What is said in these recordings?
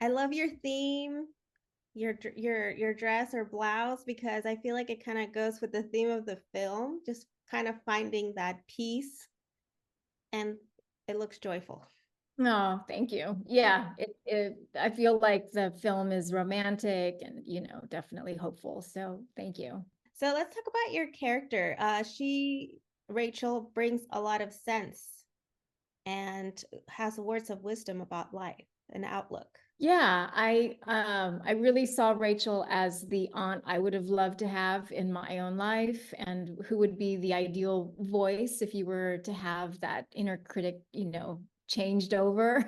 I love your theme, your dress or blouse, because I feel like it kind of goes with the theme of the film, just kind of finding that peace, and it looks joyful. No, thank you. Yeah, I feel like the film is romantic and, definitely hopeful. So thank you. So let's talk about your character. Rachel brings a lot of sense and has words of wisdom about life and outlook. Yeah, I really saw Rachel as the aunt I would have loved to have in my own life, and who would be the ideal voice if you were to have that inner critic, changed over,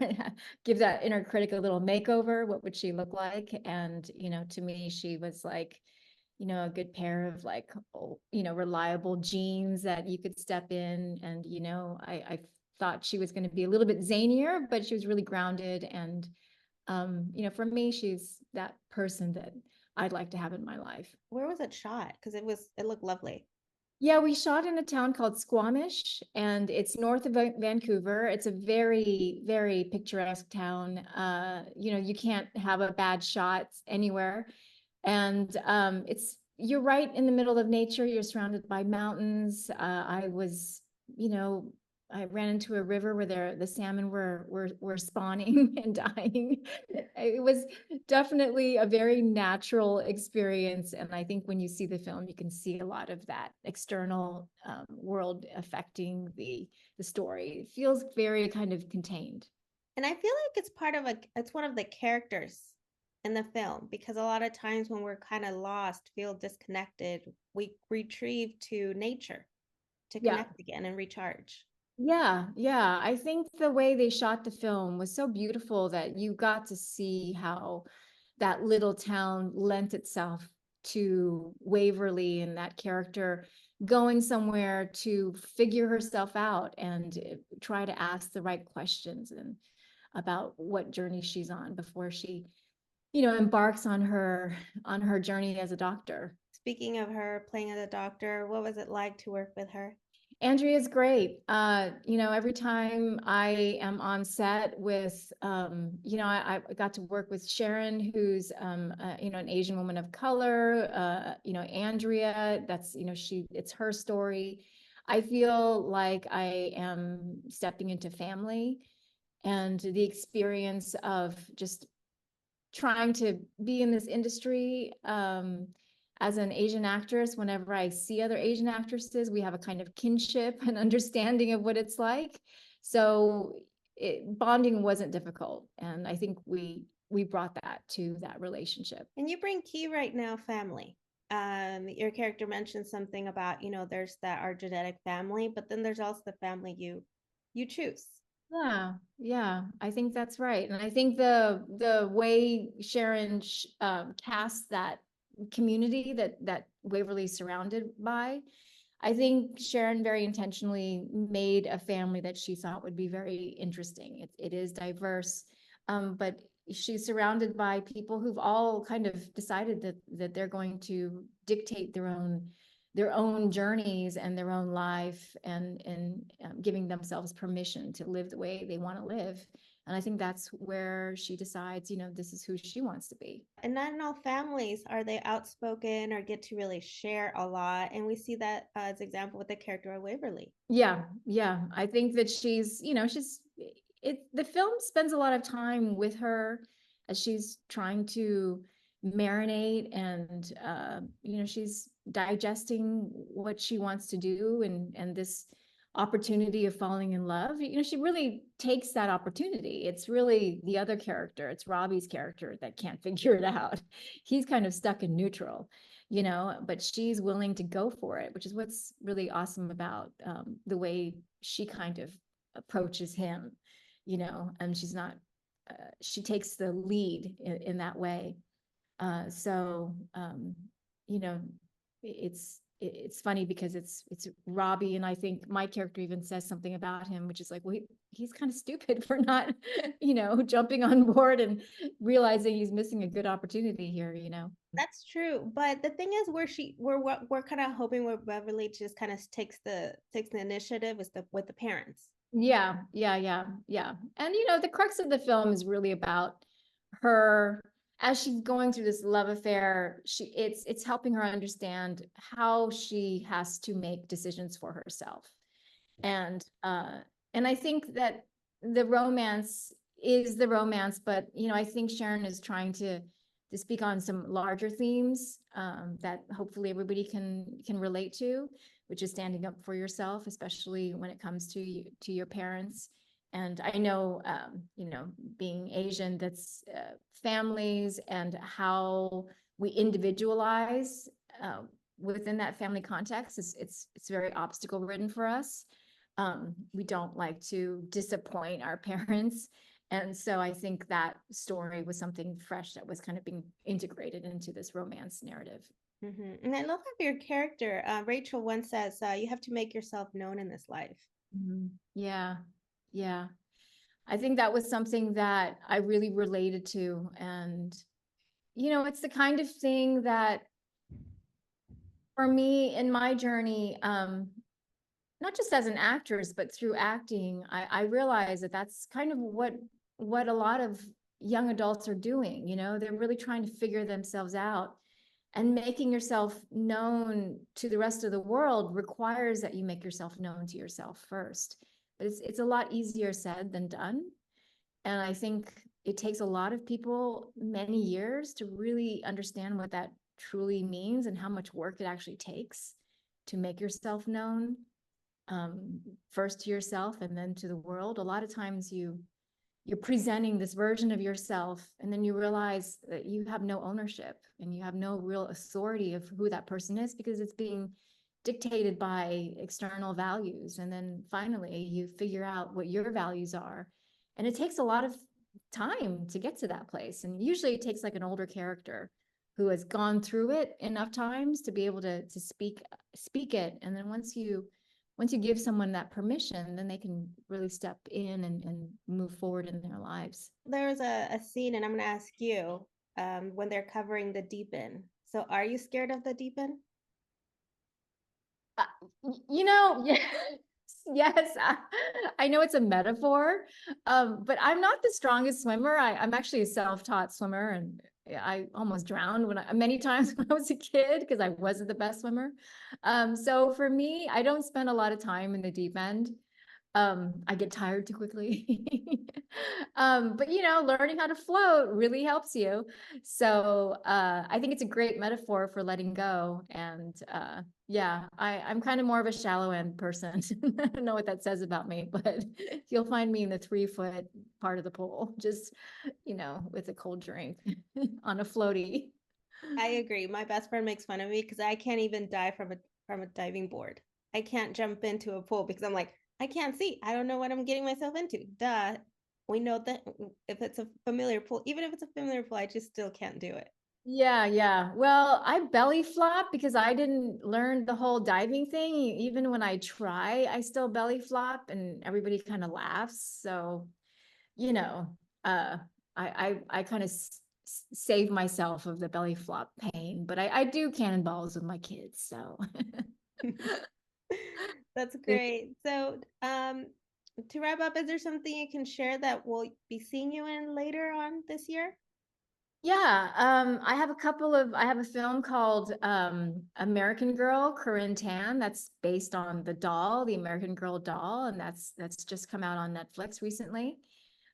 give that inner critic a little makeover. What would she look like? And, to me, she was like, a good pair of like, reliable jeans that you could step in. And, I thought she was going to be a little bit zanier, but she was really grounded. And for me, she's that person that I'd like to have in my life. Where was it shot? Because it looked lovely. Yeah, we shot in a town called Squamish, and it's north of Vancouver. It's a very, very picturesque town. You can't have a bad shot anywhere. And you're right in the middle of nature. You're surrounded by mountains. You know, I ran into a river where the salmon were spawning and dying. It was definitely a very natural experience, and I think when you see the film, you can see a lot of that external world affecting the story. It feels very kind of contained. And I feel like it's one of the characters in the film, because a lot of times when we're kind of lost, feel disconnected, we retrieve to nature to Yeah. connect again and recharge. Yeah. I think the way they shot the film was so beautiful that you got to see how that little town lent itself to Waverly and that character going somewhere to figure herself out and try to ask the right questions and about what journey she's on before she, embarks on her journey as a doctor. Speaking of her playing as a doctor, what was it like to work with her? Andrea's great. Every time I am on set with, I got to work with Sherren, who's, an Asian woman of color. Andrea, it's her story. I feel like I am stepping into family, and the experience of just trying to be in this industry. As an Asian actress, whenever I see other Asian actresses, we have a kind of kinship and understanding of what it's like. So bonding wasn't difficult, and I think we brought that to that relationship. And you bring key right now family. Your character mentioned something about, there's that our genetic family, but then there's also the family you choose. Yeah, I think that's right, and I think the way Sherren cast that community that Waverly's surrounded by, I think Sherren very intentionally made a family that she thought would be very interesting. It is diverse, but she's surrounded by people who've all kind of decided that they're going to dictate their own journeys and their own life, and giving themselves permission to live the way they want to live. And I think that's where she decides, this is who she wants to be. And not in all families are they outspoken or get to really share a lot. And we see that as example with the character of Waverly. Yeah. I think that the film spends a lot of time with her as she's trying to marinate, and she's digesting what she wants to do, and this opportunity of falling in love. She really takes that opportunity. It's really the other character, it's Robbie's character, that can't figure it out. He's kind of stuck in neutral, but she's willing to go for it, which is what's really awesome about the way she kind of approaches him, and she's not, she takes the lead in that way. So, you know, it's funny because it's Robbie, and I think my character even says something about him, which is like, well, he's kind of stupid for not, jumping on board and realizing he's missing a good opportunity here. That's true, but the thing is, we're kind of hoping where Beverly just kind of takes the initiative is with the parents. Yeah. And the crux of the film is really about her, as she's going through this love affair, it's helping her understand how she has to make decisions for herself. And I think that the romance is the romance, but I think Sherren is trying to speak on some larger themes, that hopefully everybody can relate to, which is standing up for yourself, especially when it comes to your parents. And I know, being Asian, that's families and how we individualize uh, within that family context. It's very obstacle ridden for us. We don't like to disappoint our parents. And so I think that story was something fresh that was kind of being integrated into this romance narrative. And I love how your character, Rachel, once says, you have to make yourself known in this life. Yeah. Yeah. I think that was something that I really related to. And, it's the kind of thing that for me in my journey, not just as an actress, but through acting, I realize that that's kind of what a lot of young adults are doing. They're really trying to figure themselves out, and making yourself known to the rest of the world requires that you make yourself known to yourself first. But it's a lot easier said than done. And I think it takes a lot of people many years to really understand what that truly means and how much work it actually takes to make yourself known, first to yourself and then to the world. A lot of times you're presenting this version of yourself, and then you realize that you have no ownership and you have no real authority of who that person is, because it's being dictated by external values. And then finally you figure out what your values are, and it takes a lot of time to get to that place. And usually it takes like an older character who has gone through it enough times to be able to speak it. And then once you give someone that permission, then they can really step in and move forward in their lives. There's a scene, and I'm going to ask you, when they're covering the deep end. So are you scared of the deep end? Uh, yes, yes, I know it's a metaphor, but I'm not the strongest swimmer. I'm actually a self-taught swimmer, and I almost drowned many times when I was a kid because I wasn't the best swimmer. So for me, I don't spend a lot of time in the deep end. I get tired too quickly. But learning how to float really helps you. So I think it's a great metaphor for letting go. And yeah, I'm kind of more of a shallow end person. I don't know what that says about me, but you'll find me in the 3 foot part of the pool, just with a cold drink on a floaty. I agree. My best friend makes fun of me because I can't even dive from a diving board. I can't jump into a pool because I'm like, I can't see. I don't know what I'm getting myself into. Duh. We know that if it's a familiar pool, even if it's a familiar pool, I just still can't do it. Yeah, yeah. Well, I belly flop because I didn't learn the whole diving thing. Even when I try, I still belly flop and everybody kind of laughs. So, you know, uh, I kind of save myself of the belly flop pain, but I do cannonballs with my kids. So, That's great. So, to wrap up, is there something you can share that we'll be seeing you in later on this year? yeah, I have a film called American Girl, Corinne Tan, that's based on the doll, the American Girl doll, and that's just come out on Netflix recently.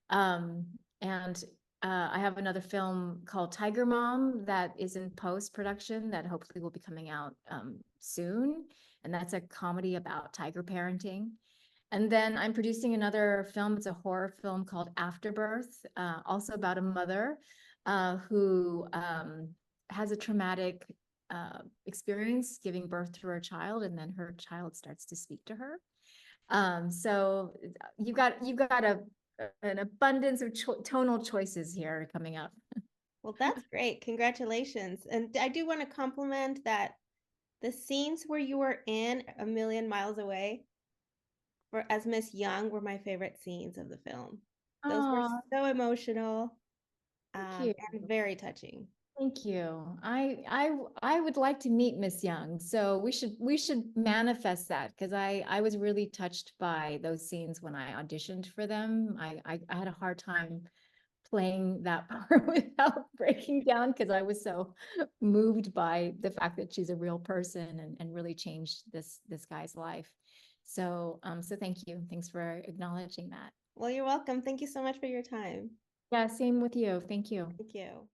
Um, and I have another film called Tiger Mom that is in post-production that hopefully will be coming out soon. And that's a comedy about tiger parenting. And then I'm producing another film. It's a horror film called Afterbirth, also about a mother who has a traumatic experience giving birth to her child, and then her child starts to speak to her. So you've got an abundance of tonal choices here coming up. Well, that's great. Congratulations. And I do want to compliment that the scenes where you were in A Million Miles Away for as Miss Young were my favorite scenes of the film. Those were Oh, so emotional, thank you. and very touching. Thank you. I would like to meet Miss Young, so we should manifest that, because I was really touched by those scenes when I auditioned for them. I had a hard time playing that part without breaking down, because I was so moved by the fact that she's a real person and really changed this guy's life. So so thank you. Thanks for acknowledging that. Well, you're welcome. Thank you so much for your time. Yeah, same with you. Thank you. Thank you.